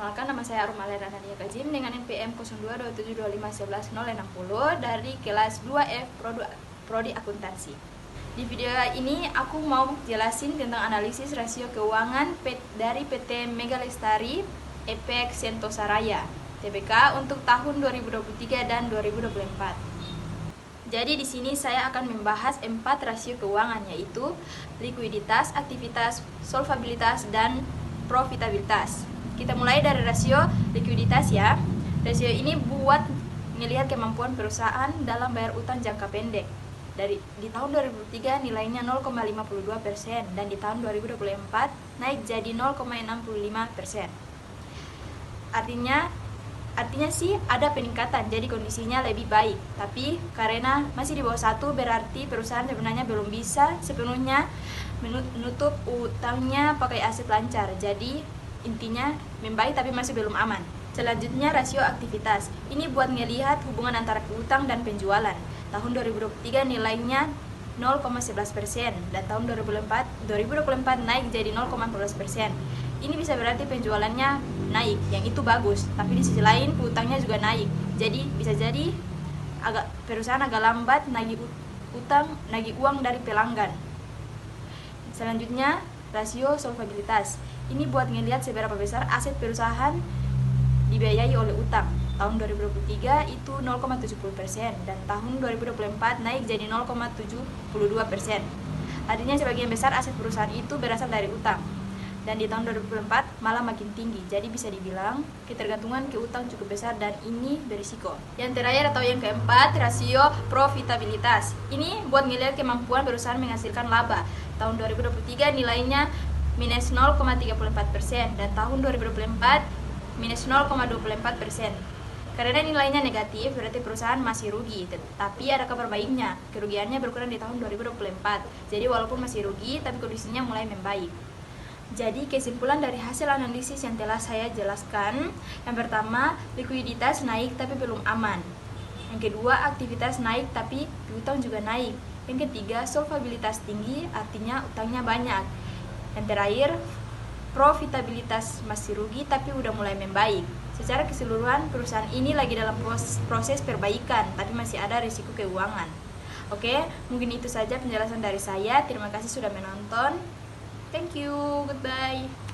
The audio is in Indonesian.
Perkenalkan, nama saya Armalena Nadia Kajim dengan NPM 0227251160 dari kelas 2F Prodi Akuntansi. Di video ini aku mau jelasin tentang analisis rasio keuangan dari PT Mega Lestari Epek Sentosa Raya Tbk untuk tahun 2023 dan 2024. Jadi di sini saya akan membahas 4 rasio keuangan, yaitu likuiditas, aktivitas, solvabilitas, dan profitabilitas. Kita mulai dari rasio likuiditas ya. Rasio ini buat melihat kemampuan perusahaan dalam bayar utang jangka pendek. Di tahun 2003 nilainya 0,52% dan di tahun 2024 naik jadi 0,65%. Artinya sih ada peningkatan, jadi kondisinya lebih baik. Tapi karena masih di bawah 1, berarti perusahaan sebenarnya belum bisa sepenuhnya menutup utangnya pakai aset lancar. Jadi intinya membaik tapi masih belum aman. Selanjutnya rasio aktivitas. Ini buat ngelihat hubungan antara utang dan penjualan. Tahun 2023 nilainya 0,11% dan tahun 2024 naik jadi 0,14%. Ini bisa berarti penjualannya naik, yang itu bagus. Tapi di sisi lain utangnya juga naik. Jadi bisa jadi perusahaan agak lambat nagih uang dari pelanggan. Selanjutnya rasio solvabilitas. Ini buat ngelihat seberapa besar aset perusahaan dibiayai oleh utang. Tahun 2023 itu 0,70% dan tahun 2024 naik jadi 0,72%. Artinya sebagian besar aset perusahaan itu berasal dari utang. Dan di tahun 2024 malah makin tinggi. Jadi bisa dibilang ketergantungan ke utang cukup besar dan ini berisiko. Yang terakhir atau yang keempat, rasio profitabilitas. Ini buat ngelihat kemampuan perusahaan menghasilkan laba. Tahun 2023 nilainya minus 0,34% dan tahun 2024 minus 0,24%. Karena nilainya negatif, berarti perusahaan masih rugi. Tapi ada kabar baiknya, kerugiannya berkurang di tahun 2024. Jadi walaupun masih rugi, tapi kondisinya mulai membaik. Jadi kesimpulan dari hasil analisis yang telah saya jelaskan, yang pertama, likuiditas naik tapi belum aman. Yang kedua, aktivitas naik tapi utang juga naik. Yang ketiga, solvabilitas tinggi, artinya utangnya banyak. Yang terakhir, profitabilitas masih rugi tapi udah mulai membaik. Secara keseluruhan, perusahaan ini lagi dalam proses perbaikan, tapi masih ada risiko keuangan. Oke, mungkin itu saja penjelasan dari saya. Terima kasih sudah menonton. Thank you, goodbye.